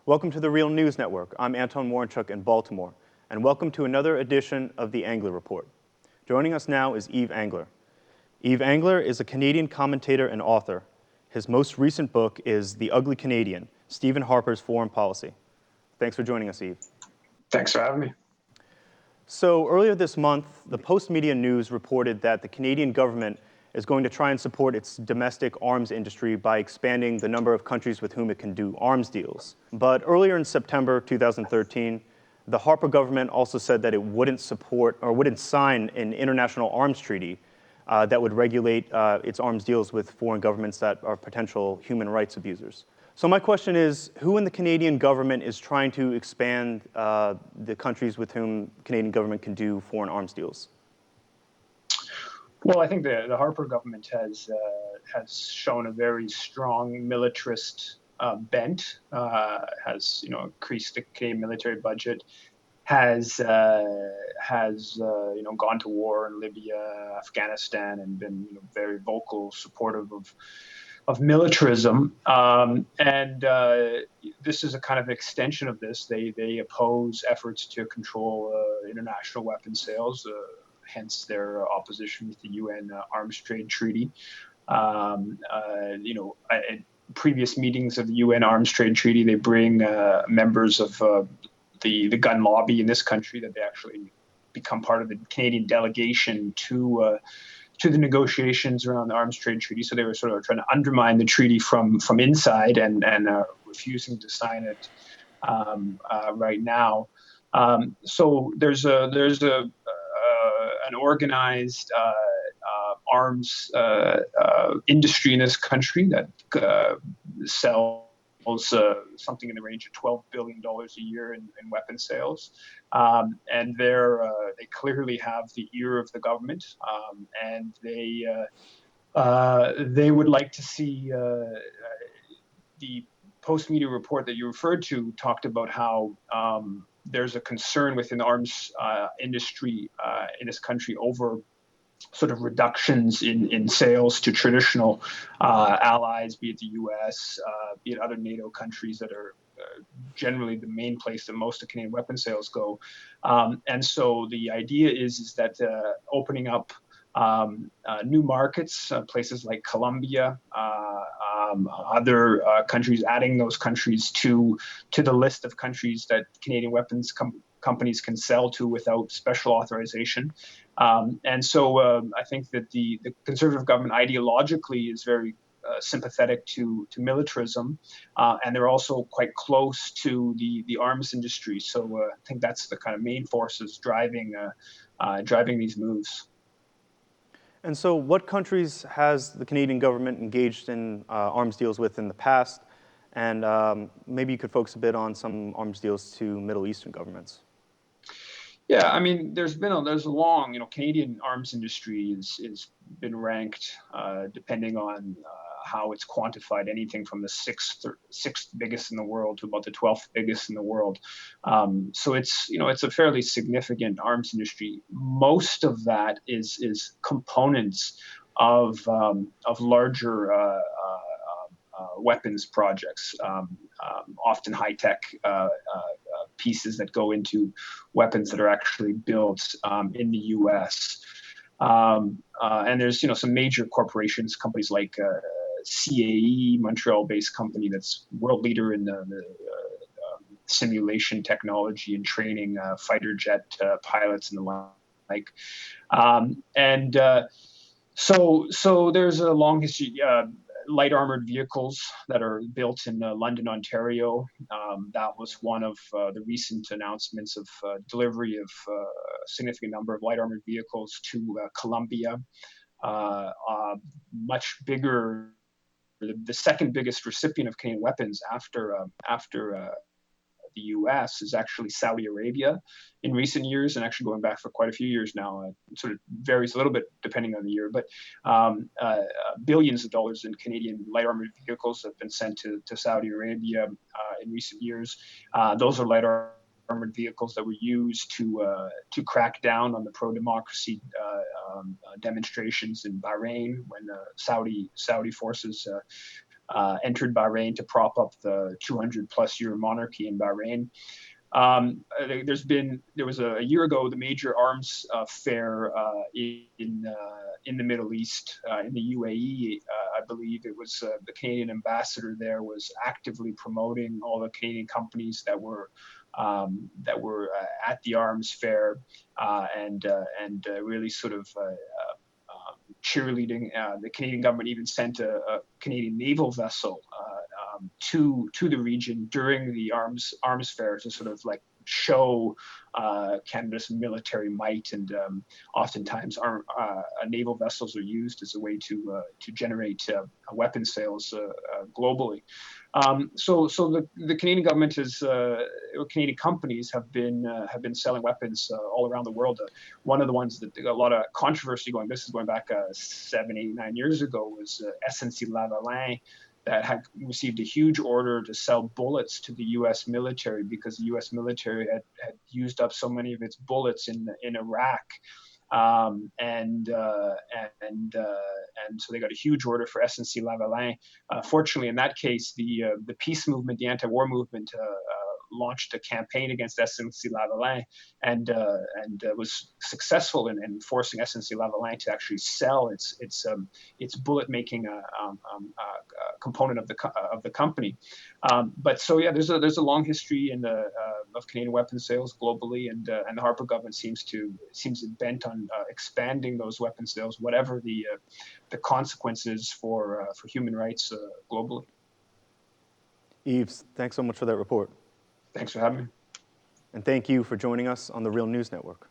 Welcome to the Real News Network. I'm Anton Warrenchuk in Baltimore, and welcome to another edition of the Engler Report. Joining us now is Yves Engler. Yves Engler is a Canadian commentator and author. His most recent book is The Ugly Canadian, Stephen Harper's Foreign Policy. Thanks for joining us, Yves. Thanks for having me. So earlier this month, the Post-Media News reported that the Canadian government is going to try and support its domestic arms industry by expanding the number of countries with whom it can do arms deals. But earlier in September 2013, the Harper government also said that it wouldn't support or wouldn't sign an international arms treaty that would regulate its arms deals with foreign governments that are potential human rights abusers. So my question is, who in the Canadian government is trying to expand the countries with whom the Canadian government can do foreign arms deals? Well, I think the Harper government has shown a very strong militarist bent. Has increased the Canadian military budget. Has gone to war in Libya, Afghanistan, and been very vocal supportive of militarism. This is a kind of extension of this. They oppose efforts to control international weapons sales. Hence their opposition with the UN Arms Trade Treaty. In previous meetings of the UN Arms Trade Treaty, they bring members of the gun lobby in this country that they actually become part of the Canadian delegation to the negotiations around the Arms Trade Treaty. So they were sort of trying to undermine the treaty from inside and refusing to sign it right now. So there's an organized arms industry in this country that sells something in the range of $12 billion a year in weapons sales. And they clearly have the ear of the government, and they would like to see the post-media report that you referred to talked about how there's a concern within the arms industry in this country over sort of reductions in sales to traditional allies, be it the U.S., be it other NATO countries that are generally the main place that most of Canadian weapons sales go. And so the idea is that opening up new markets, places like Colombia, other countries, adding those countries to the list of countries that Canadian weapons companies can sell to without special authorization. And so I think that the Conservative government ideologically is very sympathetic to militarism, and they're also quite close to the arms industry. So I think that's the kind of main forces driving these moves. And so what countries has the Canadian government engaged in arms deals with in the past? And maybe you could focus a bit on some arms deals to Middle Eastern governments. Yeah, I mean, there's a long, Canadian arms industry is been ranked, depending on how it's quantified, anything from the sixth biggest in the world to about the 12th biggest in the world. So it's a fairly significant arms industry. Most of that is components of larger weapons projects, often high-tech pieces that go into weapons that are actually built in the U.S. And there's some major corporations, companies like CAE, Montreal-based company that's world leader in the simulation technology and training fighter jet pilots and the like. So there's a long history. Light armored vehicles that are built in London, Ontario. That was one of the recent announcements of delivery of a significant number of light armored vehicles to Colombia. Much bigger, the second biggest recipient of Canadian weapons after the U.S. is actually Saudi Arabia in recent years, and actually going back for quite a few years now. It sort of varies a little bit depending on the year, but billions of dollars in Canadian light armored vehicles have been sent to Saudi Arabia in recent years. Those are light armored vehicles that were used to crack down on the pro-democracy demonstrations in Bahrain when Saudi forces entered Bahrain to prop up the 200-plus-year monarchy in Bahrain. There was a year ago the major arms fair in the Middle East, in the UAE. I believe it was the Canadian ambassador there was actively promoting all the Canadian companies that were at the arms fair, and really sort of cheerleading. The Canadian government even sent a Canadian naval vessel to the region during the arms fair to sort of like show Canada's military might, and oftentimes naval vessels are used as a way to generate weapon sales globally. So the Canadian government Canadian companies have been selling weapons all around the world. One of the ones that got a lot of controversy this is going back 7, 8, 9 years ago, was SNC-Lavalin, that had received a huge order to sell bullets to the U.S. military because the U.S. military had used up so many of its bullets in Iraq. And so they got a huge order for SNC-Lavalin. Fortunately, in that case, the peace movement, the anti-war movement, launched a campaign against SNC-Lavalin, and was successful in forcing SNC-Lavalin to actually sell its bullet making component of the company. But so yeah, there's a long history of Canadian weapons sales globally, and the Harper government seems bent on expanding those weapons sales, whatever the consequences for human rights globally. Yves, thanks so much for that report. Thanks for having me. And thank you for joining us on the Real News Network.